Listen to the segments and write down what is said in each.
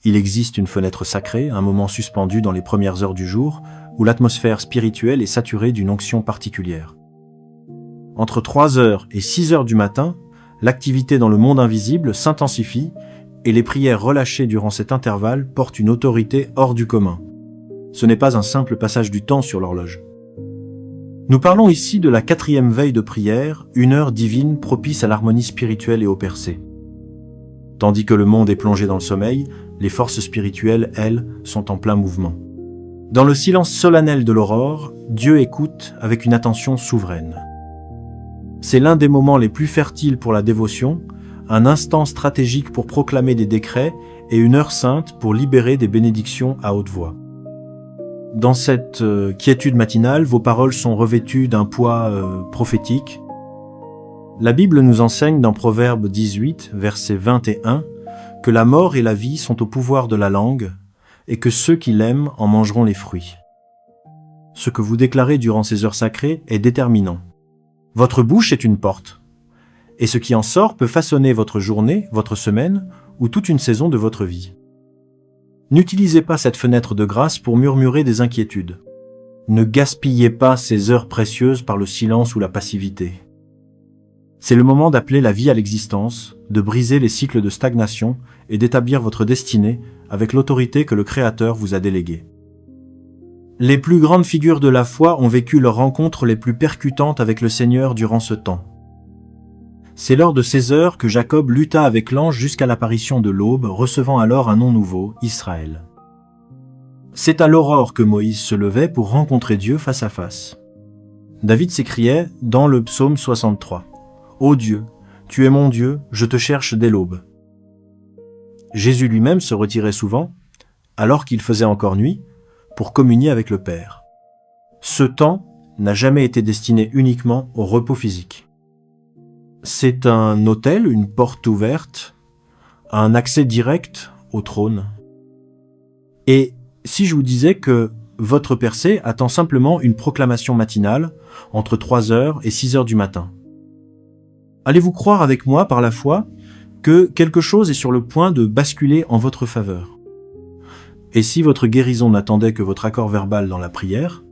Il existe une fenêtre sacrée, un moment suspendu dans les premières heures du jour, où l'atmosphère spirituelle est saturée d'une onction particulière. Entre 3 heures et 6 heures du matin, l'activité dans le monde invisible s'intensifie et les prières relâchées durant cet intervalle portent une autorité hors du commun. Ce n'est pas un simple passage du temps sur l'horloge. Nous parlons ici de la 4e veille de prière, une heure divine propice à l'harmonie spirituelle et au percée. Tandis que le monde est plongé dans le sommeil, les forces spirituelles, elles, sont en plein mouvement. Dans le silence solennel de l'aurore, Dieu écoute avec une attention souveraine. C'est l'un des moments les plus fertiles pour la dévotion, un instant stratégique pour proclamer des décrets et une heure sainte pour libérer des bénédictions à haute voix. Dans cette quiétude matinale, vos paroles sont revêtues d'un poids prophétique. La Bible nous enseigne dans Proverbe 18, verset 21, que la mort et la vie sont au pouvoir de la langue et que ceux qui l'aiment en mangeront les fruits. Ce que vous déclarez durant ces heures sacrées est déterminant. Votre bouche est une porte, et ce qui en sort peut façonner votre journée, votre semaine ou toute une saison de votre vie. N'utilisez pas cette fenêtre de grâce pour murmurer des inquiétudes. Ne gaspillez pas ces heures précieuses par le silence ou la passivité. C'est le moment d'appeler la vie à l'existence, de briser les cycles de stagnation et d'établir votre destinée avec l'autorité que le Créateur vous a déléguée. Les plus grandes figures de la foi ont vécu leurs rencontres les plus percutantes avec le Seigneur durant ce temps. C'est lors de ces heures que Jacob lutta avec l'ange jusqu'à l'apparition de l'aube, recevant alors un nom nouveau, Israël. C'est à l'aurore que Moïse se levait pour rencontrer Dieu face à face. David s'écriait dans le psaume 63, « Ô Dieu, tu es mon Dieu, je te cherche dès l'aube. » Jésus lui-même se retirait souvent, alors qu'il faisait encore nuit, pour communier avec le Père. Ce temps n'a jamais été destiné uniquement au repos physique. C'est un autel, une porte ouverte, un accès direct au trône. Et si je vous disais que votre percée attend simplement une proclamation matinale entre 3 heures et 6 heures du matin? Allez-vous croire avec moi par la foi que quelque chose est sur le point de basculer en votre faveur? Et si votre guérison n'attendait que votre accord verbal dans la prière?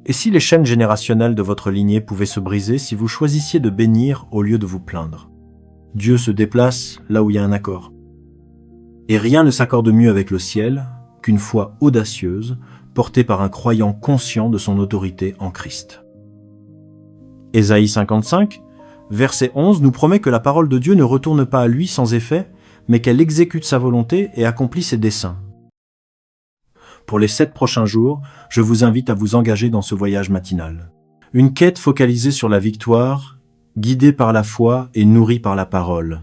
Et si les chaînes générationnelles de votre lignée pouvaient se briser si vous choisissiez de bénir au lieu de vous plaindre? Dieu se déplace là où il y a un accord. Et rien ne s'accorde mieux avec le ciel qu'une foi audacieuse, portée par un croyant conscient de son autorité en Christ. Ésaïe 55, verset 11, nous promet que la parole de Dieu ne retourne pas à lui sans effet, mais qu'elle exécute sa volonté et accomplit ses desseins. Pour les 7 prochains jours, je vous invite à vous engager dans ce voyage matinal. Une quête focalisée sur la victoire, guidée par la foi et nourrie par la parole.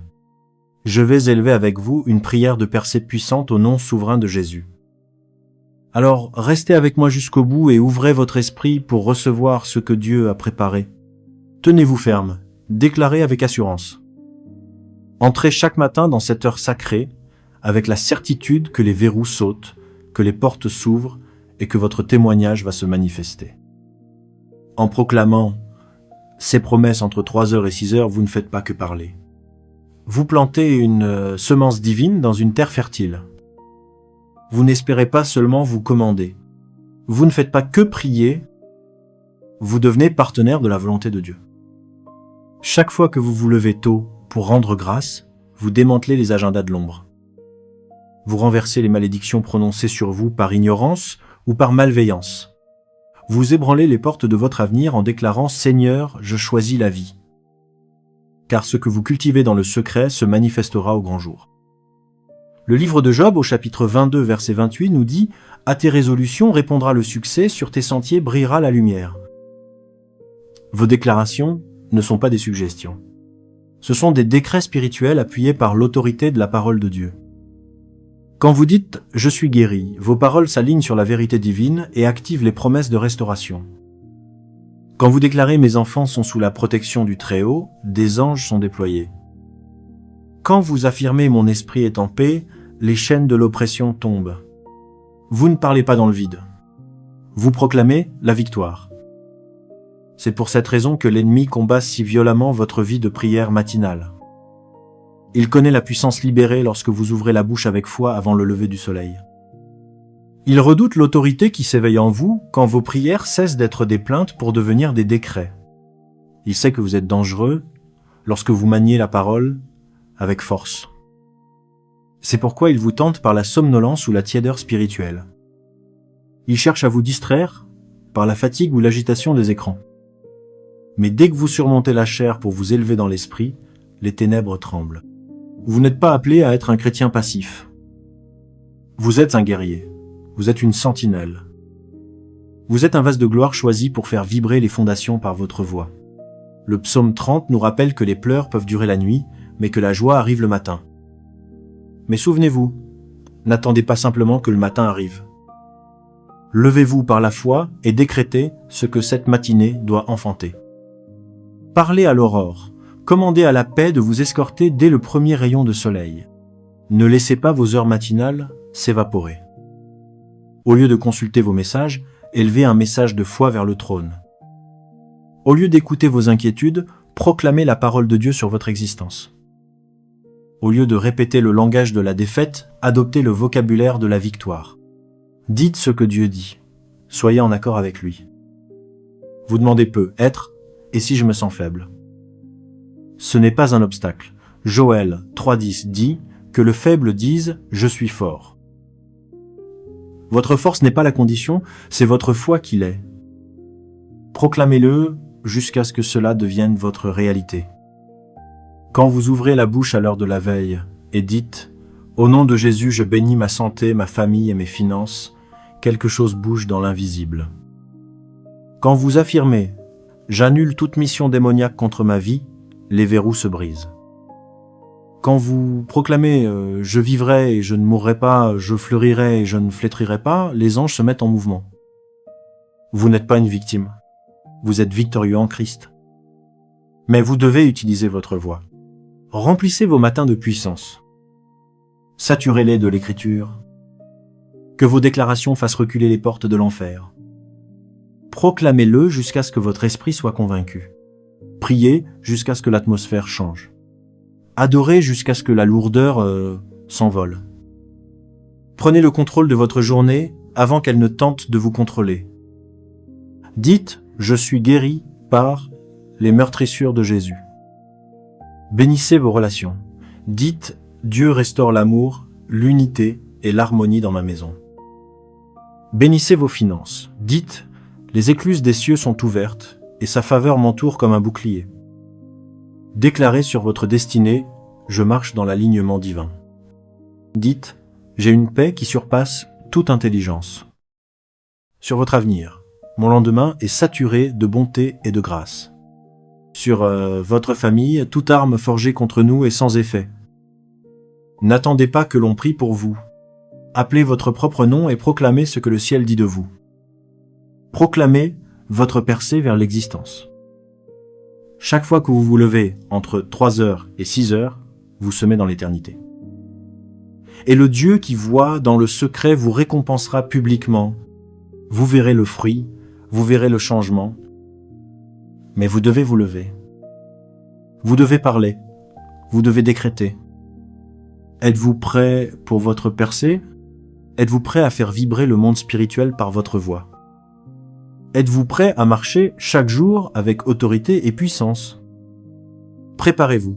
Je vais élever avec vous une prière de percée puissante au nom souverain de Jésus. Alors, restez avec moi jusqu'au bout et ouvrez votre esprit pour recevoir ce que Dieu a préparé. Tenez-vous ferme, déclarez avec assurance. Entrez chaque matin dans cette heure sacrée avec la certitude que les verrous sautent, que les portes s'ouvrent et que votre témoignage va se manifester. En proclamant ces promesses entre 3 heures et 6 heures, vous ne faites pas que parler. Vous plantez une semence divine dans une terre fertile. Vous n'espérez pas seulement vous commander. Vous ne faites pas que prier, vous devenez partenaire de la volonté de Dieu. Chaque fois que vous vous levez tôt pour rendre grâce, vous démantelez les agendas de l'ombre. Vous renversez les malédictions prononcées sur vous par ignorance ou par malveillance. Vous ébranlez les portes de votre avenir en déclarant « Seigneur, je choisis la vie ». Car ce que vous cultivez dans le secret se manifestera au grand jour. Le livre de Job, au chapitre 22, verset 28, nous dit « À tes résolutions répondra le succès, sur tes sentiers brillera la lumière ». Vos déclarations ne sont pas des suggestions. Ce sont des décrets spirituels appuyés par l'autorité de la parole de Dieu. Quand vous dites « je suis guéri », vos paroles s'alignent sur la vérité divine et activent les promesses de restauration. Quand vous déclarez « mes enfants sont sous la protection du Très-Haut », des anges sont déployés. Quand vous affirmez « mon esprit est en paix », les chaînes de l'oppression tombent. Vous ne parlez pas dans le vide. Vous proclamez la victoire. C'est pour cette raison que l'ennemi combat si violemment votre vie de prière matinale. Il connaît la puissance libérée lorsque vous ouvrez la bouche avec foi avant le lever du soleil. Il redoute l'autorité qui s'éveille en vous quand vos prières cessent d'être des plaintes pour devenir des décrets. Il sait que vous êtes dangereux lorsque vous maniez la parole avec force. C'est pourquoi il vous tente par la somnolence ou la tiédeur spirituelle. Il cherche à vous distraire par la fatigue ou l'agitation des écrans. Mais dès que vous surmontez la chair pour vous élever dans l'esprit, les ténèbres tremblent. Vous n'êtes pas appelé à être un chrétien passif. Vous êtes un guerrier. Vous êtes une sentinelle. Vous êtes un vase de gloire choisi pour faire vibrer les fondations par votre voix. Le psaume 30 nous rappelle que les pleurs peuvent durer la nuit, mais que la joie arrive le matin. Mais souvenez-vous, n'attendez pas simplement que le matin arrive. Levez-vous par la foi et décrétez ce que cette matinée doit enfanter. Parlez à l'aurore, commandez à la paix de vous escorter dès le premier rayon de soleil. Ne laissez pas vos heures matinales s'évaporer. Au lieu de consulter vos messages, élevez un message de foi vers le trône. Au lieu d'écouter vos inquiétudes, proclamez la parole de Dieu sur votre existence. Au lieu de répéter le langage de la défaite, adoptez le vocabulaire de la victoire. Dites ce que Dieu dit. Soyez en accord avec lui. Vous demandez peu, être, et si je me sens faible? Ce n'est pas un obstacle. Joël 3,10 dit que le faible dise « je suis fort ». Votre force n'est pas la condition, c'est votre foi qui l'est. Proclamez-le jusqu'à ce que cela devienne votre réalité. Quand vous ouvrez la bouche à l'heure de la veille et dites « Au nom de Jésus, je bénis ma santé, ma famille et mes finances », quelque chose bouge dans l'invisible. Quand vous affirmez « J'annule toute mission démoniaque contre ma vie », les verrous se brisent. Quand vous proclamez « Je vivrai et je ne mourrai pas, je fleurirai et je ne flétrirai pas », les anges se mettent en mouvement. Vous n'êtes pas une victime. Vous êtes victorieux en Christ. Mais vous devez utiliser votre voix. Remplissez vos matins de puissance. Saturez-les de l'écriture. Que vos déclarations fassent reculer les portes de l'enfer. Proclamez-le jusqu'à ce que votre esprit soit convaincu. Priez jusqu'à ce que l'atmosphère change. Adorez jusqu'à ce que la lourdeur s'envole. Prenez le contrôle de votre journée avant qu'elle ne tente de vous contrôler. Dites « Je suis guéri par les meurtrissures de Jésus ». Bénissez vos relations. Dites « Dieu restaure l'amour, l'unité et l'harmonie dans ma maison ». Bénissez vos finances. Dites « Les écluses des cieux sont ouvertes et sa faveur m'entoure comme un bouclier ». Déclarez sur votre destinée « Je marche dans l'alignement divin ». Dites « J'ai une paix qui surpasse toute intelligence ». Sur votre avenir, mon lendemain est saturé de bonté et de grâce. Sur votre famille, toute arme forgée contre nous est sans effet. N'attendez pas que l'on prie pour vous. Appelez votre propre nom et proclamez ce que le ciel dit de vous. Proclamez votre percée vers l'existence. Chaque fois que vous vous levez entre 3h et 6h, vous semez dans l'éternité. Et le Dieu qui voit dans le secret vous récompensera publiquement. Vous verrez le fruit, vous verrez le changement. Mais vous devez vous lever. Vous devez parler. Vous devez décréter. Êtes-vous prêt pour votre percée? Êtes-vous prêt à faire vibrer le monde spirituel par votre voix? Êtes-vous prêt à marcher chaque jour avec autorité et puissance? Préparez-vous,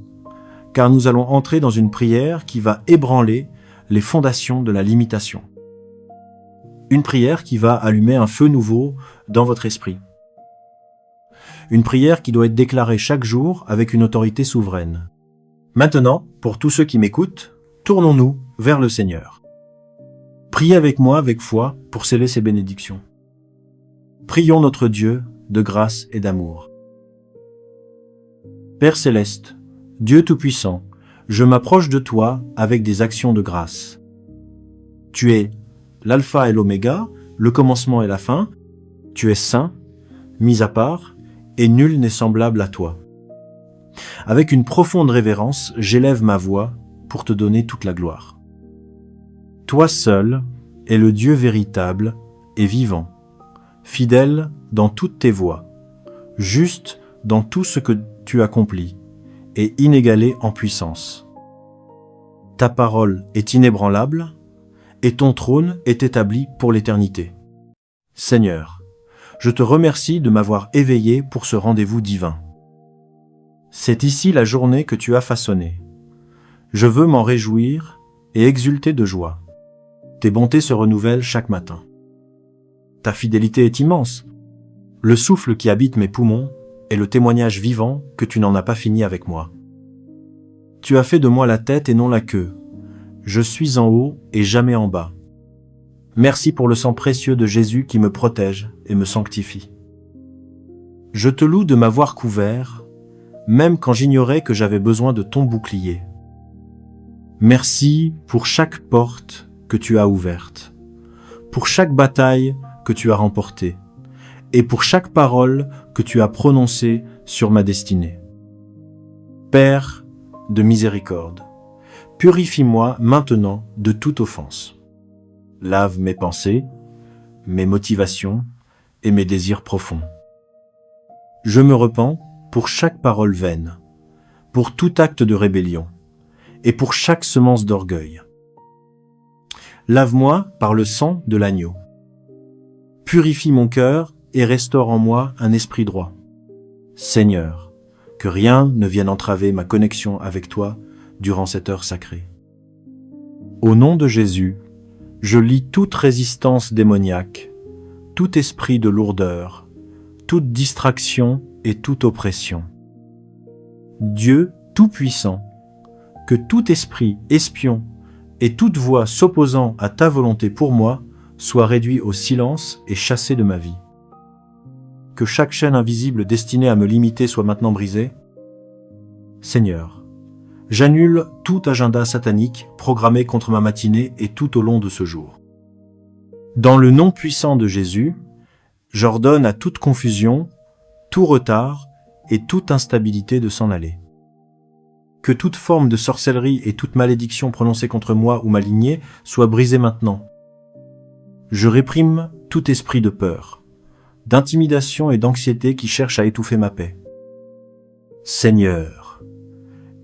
car nous allons entrer dans une prière qui va ébranler les fondations de la limitation. Une prière qui va allumer un feu nouveau dans votre esprit. Une prière qui doit être déclarée chaque jour avec une autorité souveraine. Maintenant, pour tous ceux qui m'écoutent, tournons-nous vers le Seigneur. Priez avec moi avec foi pour sceller ces bénédictions. Prions notre Dieu de grâce et d'amour. Père céleste, Dieu tout-puissant, je m'approche de toi avec des actions de grâce. Tu es l'alpha et l'oméga, le commencement et la fin. Tu es saint, mis à part, et nul n'est semblable à toi. Avec une profonde révérence, j'élève ma voix pour te donner toute la gloire. Toi seul es le Dieu véritable et vivant, fidèle dans toutes tes voies, juste dans tout ce que tu accomplis, et inégalé en puissance. Ta parole est inébranlable et ton trône est établi pour l'éternité. Seigneur, je te remercie de m'avoir éveillé pour ce rendez-vous divin. C'est ici la journée que tu as façonnée. Je veux m'en réjouir et exulter de joie. Tes bontés se renouvellent chaque matin. Ta fidélité est immense. Le souffle qui habite mes poumons est le témoignage vivant que tu n'en as pas fini avec moi. Tu as fait de moi la tête et non la queue. Je suis en haut et jamais en bas. Merci pour le sang précieux de Jésus qui me protège et me sanctifie. Je te loue de m'avoir couvert, même quand j'ignorais que j'avais besoin de ton bouclier. Merci pour chaque porte que tu as ouverte, pour chaque bataille que tu as remportée, et pour chaque parole que tu as prononcée sur ma destinée. Père de miséricorde, purifie-moi maintenant de toute offense. Lave mes pensées, mes motivations et mes désirs profonds. Je me repens pour chaque parole vaine, pour tout acte de rébellion et pour chaque semence d'orgueil. Lave-moi par le sang de l'agneau. Purifie mon cœur et restaure en moi un esprit droit. Seigneur, que rien ne vienne entraver ma connexion avec toi durant cette heure sacrée. Au nom de Jésus, je lie toute résistance démoniaque, tout esprit de lourdeur, toute distraction et toute oppression. Dieu Tout-Puissant, que tout esprit espion et toute voix s'opposant à ta volonté pour moi soit réduit au silence et chassé de ma vie. Que chaque chaîne invisible destinée à me limiter soit maintenant brisée. Seigneur, j'annule tout agenda satanique programmé contre ma matinée et tout au long de ce jour. Dans le nom puissant de Jésus, j'ordonne à toute confusion, tout retard et toute instabilité de s'en aller. Que toute forme de sorcellerie et toute malédiction prononcée contre moi ou ma lignée soit brisée maintenant. Je réprime tout esprit de peur, d'intimidation et d'anxiété qui cherche à étouffer ma paix. Seigneur,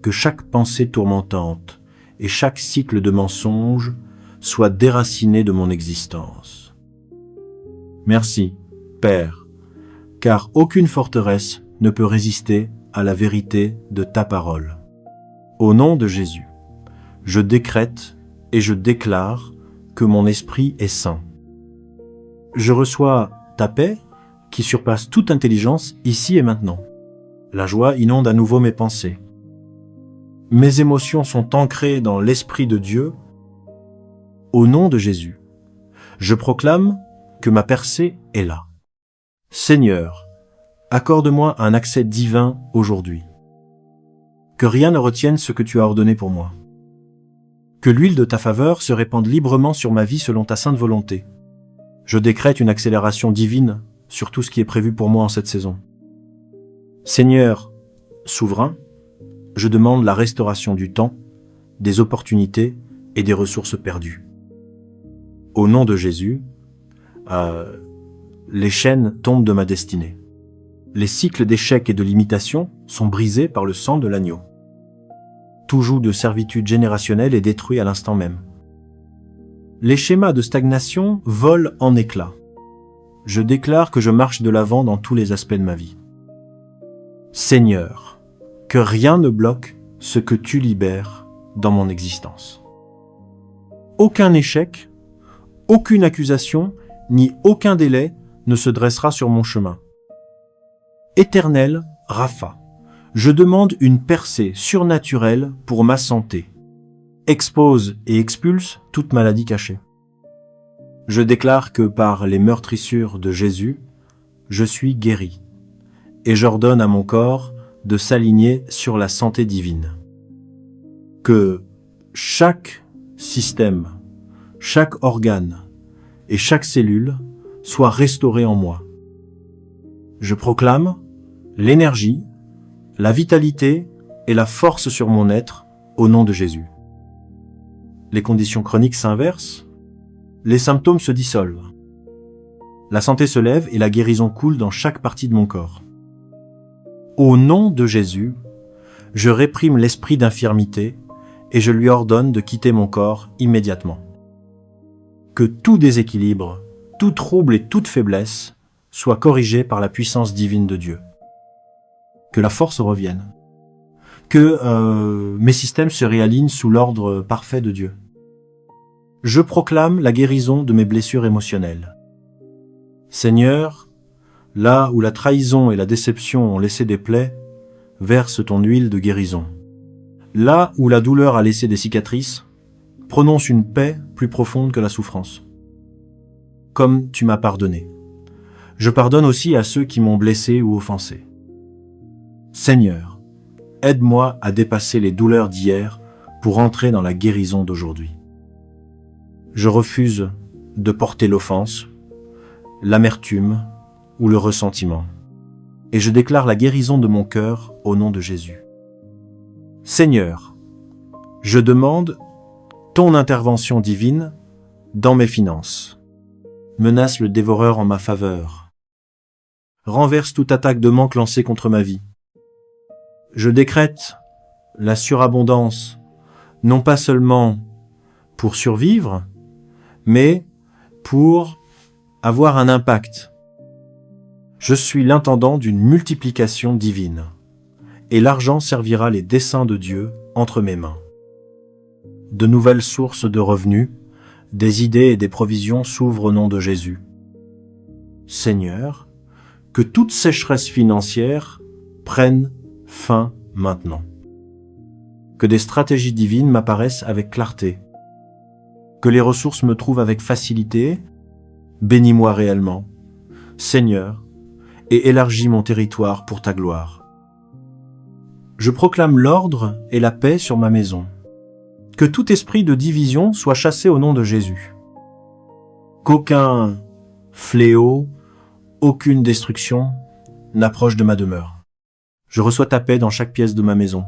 que chaque pensée tourmentante et chaque cycle de mensonges soit déraciné de mon existence. Merci, Père, car aucune forteresse ne peut résister à la vérité de ta parole. Au nom de Jésus, je décrète et je déclare que mon esprit est sain. Je reçois ta paix qui surpasse toute intelligence ici et maintenant. La joie inonde à nouveau mes pensées. Mes émotions sont ancrées dans l'Esprit de Dieu. Au nom de Jésus, je proclame que ma percée est là. Seigneur, accorde-moi un accès divin aujourd'hui. Que rien ne retienne ce que tu as ordonné pour moi. Que l'huile de ta faveur se répande librement sur ma vie selon ta sainte volonté. Je décrète une accélération divine sur tout ce qui est prévu pour moi en cette saison. Seigneur, souverain, je demande la restauration du temps, des opportunités et des ressources perdues. Au nom de Jésus, les chaînes tombent de ma destinée. Les cycles d'échecs et de limitation sont brisés par le sang de l'agneau. Tout joug de servitude générationnelle est détruit à l'instant même. Les schémas de stagnation volent en éclats. Je déclare que je marche de l'avant dans tous les aspects de ma vie. Seigneur, que rien ne bloque ce que tu libères dans mon existence. Aucun échec, aucune accusation, ni aucun délai ne se dressera sur mon chemin. Éternel Rapha, je demande une percée surnaturelle pour ma santé. Expose et expulse toute maladie cachée. Je déclare que par les meurtrissures de Jésus, je suis guéri, et j'ordonne à mon corps de s'aligner sur la santé divine. Que chaque système, chaque organe et chaque cellule soit restauré en moi. Je proclame l'énergie, la vitalité et la force sur mon être au nom de Jésus. Les conditions chroniques s'inversent, les symptômes se dissolvent. La santé se lève et la guérison coule dans chaque partie de mon corps. Au nom de Jésus, je réprime l'esprit d'infirmité et je lui ordonne de quitter mon corps immédiatement. Que tout déséquilibre, tout trouble et toute faiblesse soient corrigés par la puissance divine de Dieu. Que la force revienne. Que mes systèmes se réalignent sous l'ordre parfait de Dieu. Je proclame la guérison de mes blessures émotionnelles. Seigneur, là où la trahison et la déception ont laissé des plaies, verse ton huile de guérison. Là où la douleur a laissé des cicatrices, prononce une paix plus profonde que la souffrance. Comme tu m'as pardonné. Je pardonne aussi à ceux qui m'ont blessé ou offensé. Seigneur, aide-moi à dépasser les douleurs d'hier pour entrer dans la guérison d'aujourd'hui. Je refuse de porter l'offense, l'amertume ou le ressentiment, et je déclare la guérison de mon cœur au nom de Jésus. Seigneur, je demande ton intervention divine dans mes finances. Menace le dévoreur en ma faveur. Renverse toute attaque de manque lancée contre ma vie. Je décrète la surabondance, non pas seulement pour survivre, mais pour avoir un impact. Je suis l'intendant d'une multiplication divine, et l'argent servira les desseins de Dieu entre mes mains. De nouvelles sources de revenus, des idées et des provisions s'ouvrent au nom de Jésus. Seigneur, que toute sécheresse financière prenne fin maintenant. Que des stratégies divines m'apparaissent avec clarté. Que les ressources me trouvent avec facilité. Bénis-moi réellement, Seigneur, et élargis mon territoire pour ta gloire. Je proclame l'ordre et la paix sur ma maison. Que tout esprit de division soit chassé au nom de Jésus. Qu'aucun fléau, aucune destruction n'approche de ma demeure. Je reçois ta paix dans chaque pièce de ma maison.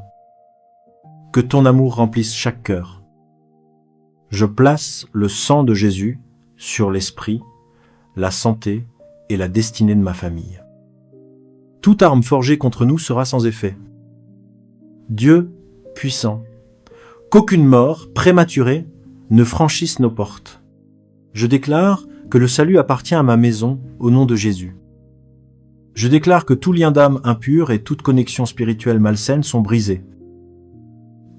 Que ton amour remplisse chaque cœur. Je place le sang de Jésus sur l'esprit, la santé et la destinée de ma famille. Toute arme forgée contre nous sera sans effet. Dieu puissant, qu'aucune mort prématurée ne franchisse nos portes. Je déclare que le salut appartient à ma maison au nom de Jésus. Je déclare que tout lien d'âme impur et toute connexion spirituelle malsaine sont brisés.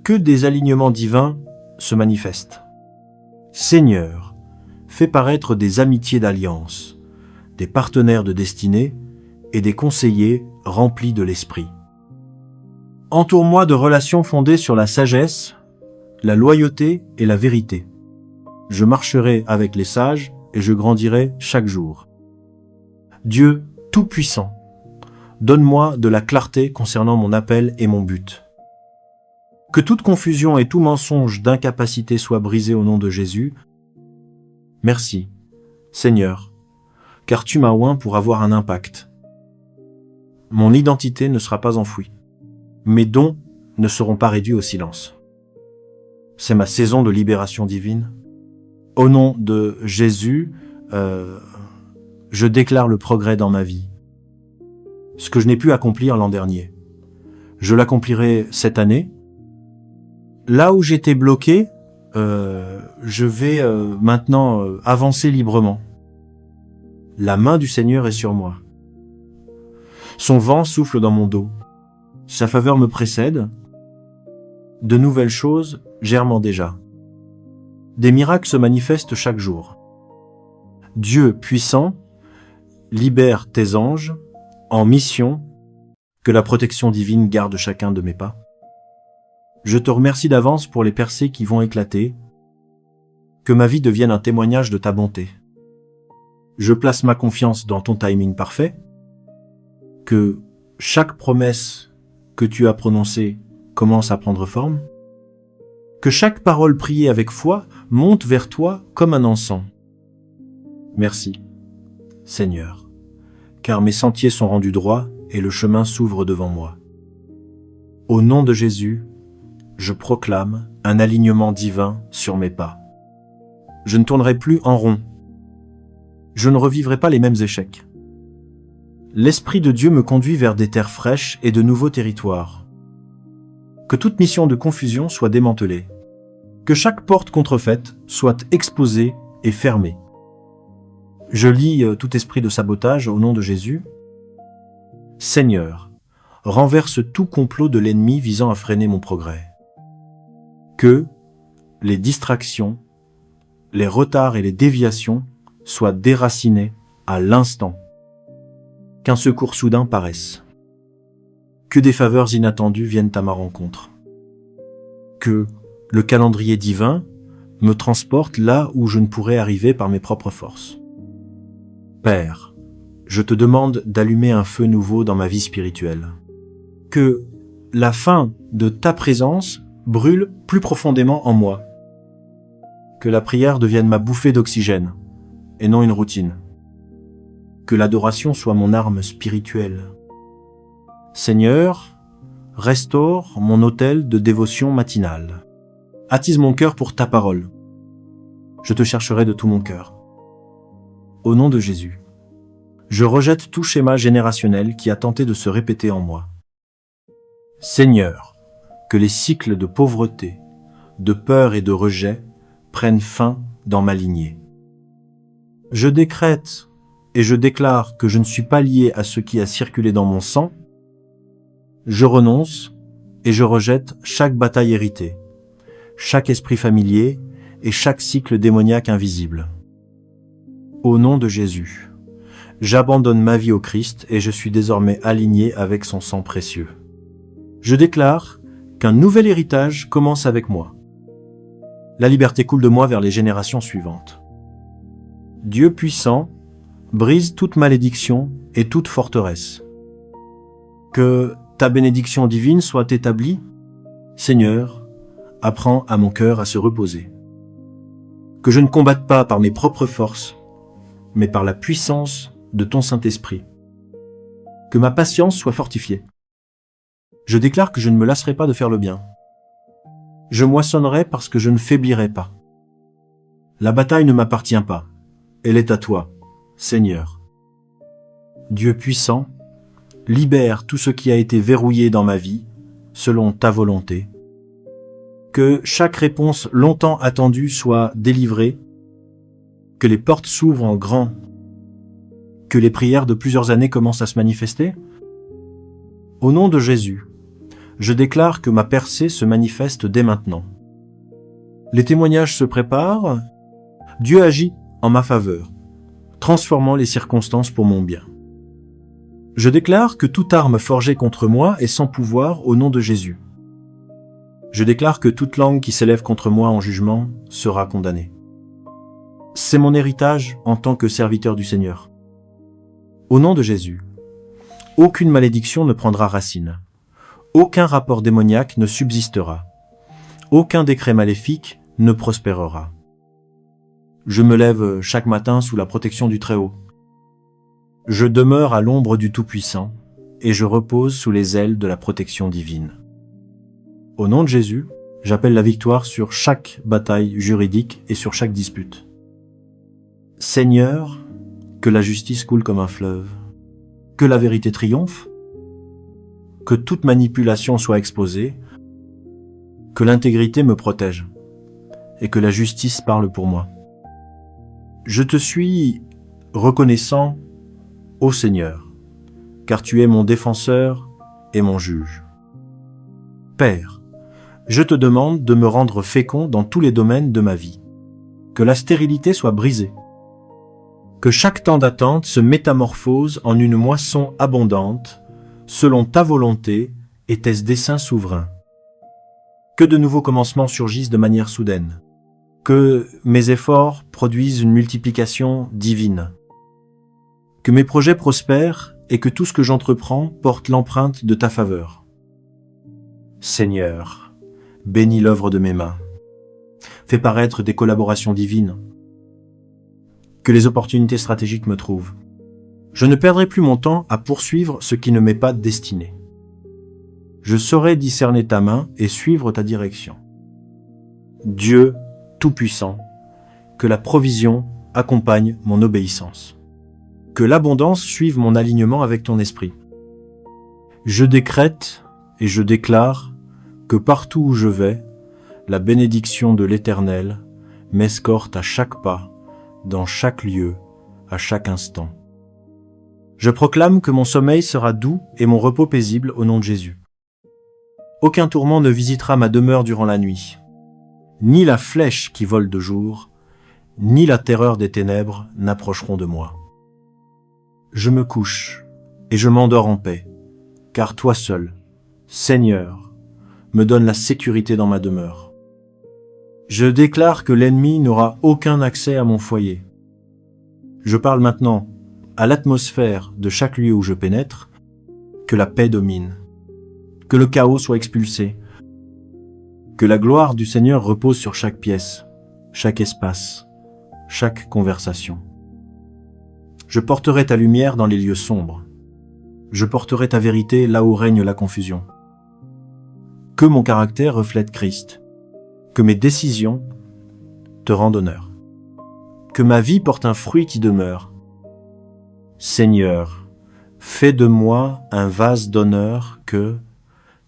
Que des alignements divins se manifestent. Seigneur, fais paraître des amitiés d'alliance, des partenaires de destinée et des conseillers remplis de l'esprit. Entoure-moi de relations fondées sur la sagesse, la loyauté et la vérité. Je marcherai avec les sages et je grandirai chaque jour. Dieu Tout-Puissant, donne-moi de la clarté concernant mon appel et mon but. Que toute confusion et tout mensonge d'incapacité soit brisé au nom de Jésus. Merci, Seigneur, car tu m'as oint pour avoir un impact. Mon identité ne sera pas enfouie. Mes dons ne seront pas réduits au silence. C'est ma saison de libération divine. Au nom de Jésus, je déclare le progrès dans ma vie. Ce que je n'ai pu accomplir l'an dernier, je l'accomplirai cette année. Là où j'étais bloqué, je vais maintenant avancer librement. La main du Seigneur est sur moi. Son vent souffle dans mon dos. Sa faveur me précède. De nouvelles choses germent déjà. Des miracles se manifestent chaque jour. Dieu puissant, libère tes anges en mission, que la protection divine garde chacun de mes pas. Je te remercie d'avance pour les percées qui vont éclater, que ma vie devienne un témoignage de ta bonté. Je place ma confiance dans ton timing parfait, que chaque promesse que tu as prononcée commence à prendre forme, que chaque parole priée avec foi monte vers toi comme un encens. Merci, Seigneur, car mes sentiers sont rendus droits et le chemin s'ouvre devant moi. Au nom de Jésus, je proclame un alignement divin sur mes pas. Je ne tournerai plus en rond. Je ne revivrai pas les mêmes échecs. L'Esprit de Dieu me conduit vers des terres fraîches et de nouveaux territoires. Que toute mission de confusion soit démantelée. Que chaque porte contrefaite soit exposée et fermée. Je lis tout esprit de sabotage au nom de Jésus. Seigneur, renverse tout complot de l'ennemi visant à freiner mon progrès. Que les distractions, les retards et les déviations soient déracinés à l'instant. Qu'un secours soudain paraisse. Que des faveurs inattendues viennent à ma rencontre. Que le calendrier divin me transporte là où je ne pourrais arriver par mes propres forces. Père, je te demande d'allumer un feu nouveau dans ma vie spirituelle. Que la faim de ta présence brûle plus profondément en moi. Que la prière devienne ma bouffée d'oxygène et non une routine. Que l'adoration soit mon arme spirituelle. Seigneur, restaure mon autel de dévotion matinale. Attise mon cœur pour ta parole. Je te chercherai de tout mon cœur. Au nom de Jésus, je rejette tout schéma générationnel qui a tenté de se répéter en moi. Seigneur, que les cycles de pauvreté, de peur et de rejet prennent fin dans ma lignée. Je décrète et je déclare que je ne suis pas lié à ce qui a circulé dans mon sang. Je renonce et je rejette chaque bataille héritée, chaque esprit familier et chaque cycle démoniaque invisible. Au nom de Jésus, j'abandonne ma vie au Christ et je suis désormais aligné avec son sang précieux. Je déclare qu'un nouvel héritage commence avec moi. La liberté coule de moi vers les générations suivantes. Dieu puissant, brise toute malédiction et toute forteresse. Que ta bénédiction divine soit établie. Seigneur, apprends à mon cœur à se reposer. Que je ne combatte pas par mes propres forces, mais par la puissance de ton Saint-Esprit. Que ma patience soit fortifiée. Je déclare que je ne me lasserai pas de faire le bien. Je moissonnerai parce que je ne faiblirai pas. La bataille ne m'appartient pas. Elle est à toi, Seigneur. Dieu puissant, libère tout ce qui a été verrouillé dans ma vie, selon ta volonté. Que chaque réponse longtemps attendue soit délivrée, que les portes s'ouvrent en grand, que les prières de plusieurs années commencent à se manifester. Au nom de Jésus, je déclare que ma percée se manifeste dès maintenant. Les témoignages se préparent, Dieu agit en ma faveur, transformant les circonstances pour mon bien. Je déclare que toute arme forgée contre moi est sans pouvoir au nom de Jésus. Je déclare que toute langue qui s'élève contre moi en jugement sera condamnée. C'est mon héritage en tant que serviteur du Seigneur. Au nom de Jésus, aucune malédiction ne prendra racine. Aucun rapport démoniaque ne subsistera. Aucun décret maléfique ne prospérera. Je me lève chaque matin sous la protection du Très-Haut. Je demeure à l'ombre du Tout-Puissant et je repose sous les ailes de la protection divine. Au nom de Jésus, j'appelle la victoire sur chaque bataille juridique et sur chaque dispute. Seigneur, que la justice coule comme un fleuve, que la vérité triomphe, que toute manipulation soit exposée, que l'intégrité me protège et que la justice parle pour moi. Je te suis reconnaissant, ô Seigneur, car tu es mon défenseur et mon juge. Père, je te demande de me rendre fécond dans tous les domaines de ma vie, que la stérilité soit brisée, que chaque temps d'attente se métamorphose en une moisson abondante, selon ta volonté et tes desseins souverains. Que de nouveaux commencements surgissent de manière soudaine, que mes efforts produisent une multiplication divine, que mes projets prospèrent et que tout ce que j'entreprends porte l'empreinte de ta faveur. Seigneur, bénis l'œuvre de mes mains. Fais paraître des collaborations divines. Que les opportunités stratégiques me trouvent. Je ne perdrai plus mon temps à poursuivre ce qui ne m'est pas destiné. Je saurai discerner ta main et suivre ta direction. Dieu Tout-Puissant, que la provision accompagne mon obéissance. Que l'abondance suive mon alignement avec ton esprit. Je décrète et je déclare que partout où je vais, la bénédiction de l'Éternel m'escorte à chaque pas, dans chaque lieu, à chaque instant. Je proclame que mon sommeil sera doux et mon repos paisible au nom de Jésus. Aucun tourment ne visitera ma demeure durant la nuit. Ni la flèche qui vole de jour, ni la terreur des ténèbres n'approcheront de moi. Je me couche et je m'endors en paix, car toi seul, Seigneur, me donne la sécurité dans ma demeure. Je déclare que l'ennemi n'aura aucun accès à mon foyer. Je parle maintenant à l'atmosphère de chaque lieu où je pénètre, que la paix domine, que le chaos soit expulsé, que la gloire du Seigneur repose sur chaque pièce, chaque espace, chaque conversation. Je porterai ta lumière dans les lieux sombres. Je porterai ta vérité là où règne la confusion. Que mon caractère reflète Christ, que mes décisions te rendent honneur, que ma vie porte un fruit qui demeure. Seigneur, fais de moi un vase d'honneur que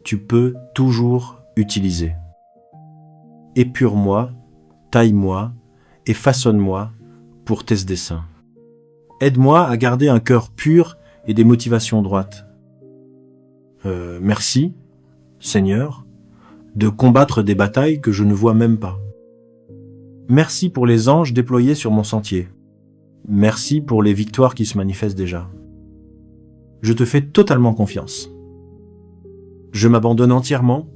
tu peux toujours utiliser. Épure-moi, taille-moi et façonne-moi pour tes desseins. Aide-moi à garder un cœur pur et des motivations droites. Merci, Seigneur, de combattre des batailles que je ne vois même pas. Merci pour les anges déployés sur mon sentier. Merci pour les victoires qui se manifestent déjà. Je te fais totalement confiance. Je m'abandonne entièrement.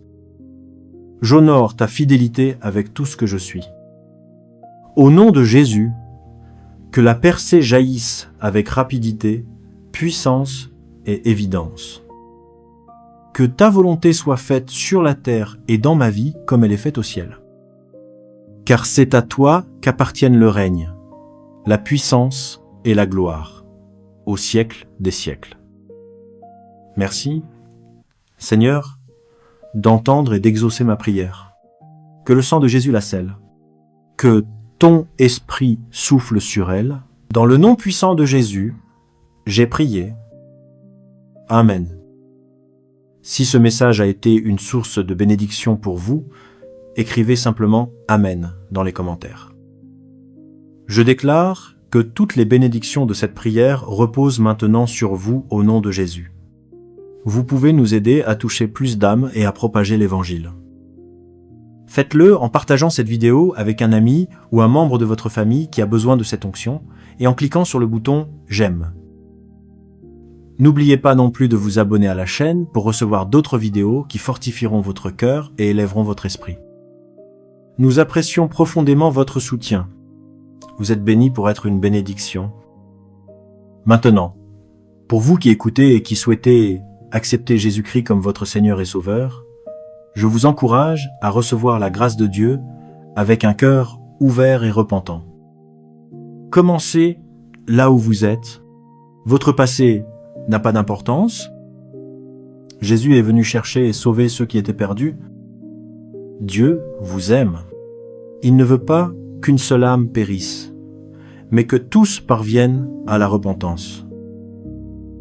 J'honore ta fidélité avec tout ce que je suis. Au nom de Jésus, que la percée jaillisse avec rapidité, puissance et évidence. Que ta volonté soit faite sur la terre et dans ma vie comme elle est faite au ciel. Car c'est à toi qu'appartiennent le règne, la puissance et la gloire, au siècle des siècles. Merci, Seigneur, d'entendre et d'exaucer ma prière. Que le sang de Jésus la scelle. Que ton esprit souffle sur elle. Dans le nom puissant de Jésus, j'ai prié. Amen. Si ce message a été une source de bénédiction pour vous, écrivez simplement « Amen » dans les commentaires. Je déclare que toutes les bénédictions de cette prière reposent maintenant sur vous au nom de Jésus. Vous pouvez nous aider à toucher plus d'âmes et à propager l'Évangile. Faites-le en partageant cette vidéo avec un ami ou un membre de votre famille qui a besoin de cette onction et en cliquant sur le bouton « J'aime ». N'oubliez pas non plus de vous abonner à la chaîne pour recevoir d'autres vidéos qui fortifieront votre cœur et élèveront votre esprit. Nous apprécions profondément votre soutien. Vous êtes bénis pour être une bénédiction. Maintenant, pour vous qui écoutez et qui souhaitez accepter Jésus-Christ comme votre Seigneur et Sauveur, je vous encourage à recevoir la grâce de Dieu avec un cœur ouvert et repentant. Commencez là où vous êtes. Votre passé n'a pas d'importance. Jésus est venu chercher et sauver ceux qui étaient perdus. Dieu vous aime. Il ne veut pas qu'une seule âme périsse, mais que tous parviennent à la repentance.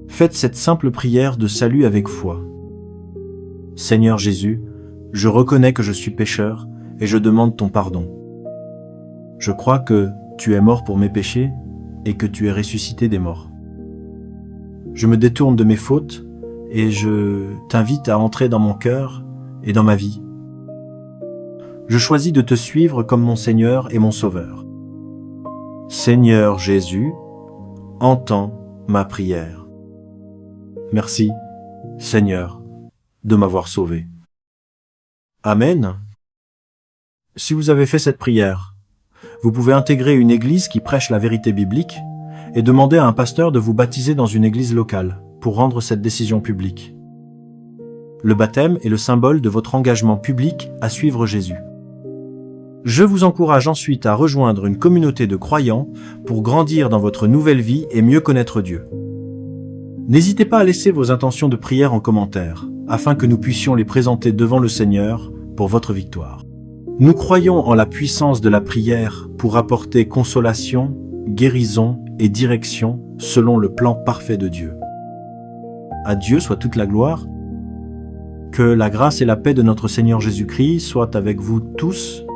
Faites cette simple prière de salut avec foi. Seigneur Jésus, je reconnais que je suis pécheur et je demande ton pardon. Je crois que tu es mort pour mes péchés et que tu es ressuscité des morts. Je me détourne de mes fautes et je t'invite à entrer dans mon cœur et dans ma vie. Je choisis de te suivre comme mon Seigneur et mon Sauveur. Seigneur Jésus, entends ma prière. Merci, Seigneur, de m'avoir sauvé. Amen. Si vous avez fait cette prière, vous pouvez intégrer une église qui prêche la vérité biblique et demander à un pasteur de vous baptiser dans une église locale pour rendre cette décision publique. Le baptême est le symbole de votre engagement public à suivre Jésus. Je vous encourage ensuite à rejoindre une communauté de croyants pour grandir dans votre nouvelle vie et mieux connaître Dieu. N'hésitez pas à laisser vos intentions de prière en commentaire, afin que nous puissions les présenter devant le Seigneur pour votre victoire. Nous croyons en la puissance de la prière pour apporter consolation, guérison et direction selon le plan parfait de Dieu. À Dieu soit toute la gloire. Que la grâce et la paix de notre Seigneur Jésus-Christ soient avec vous tous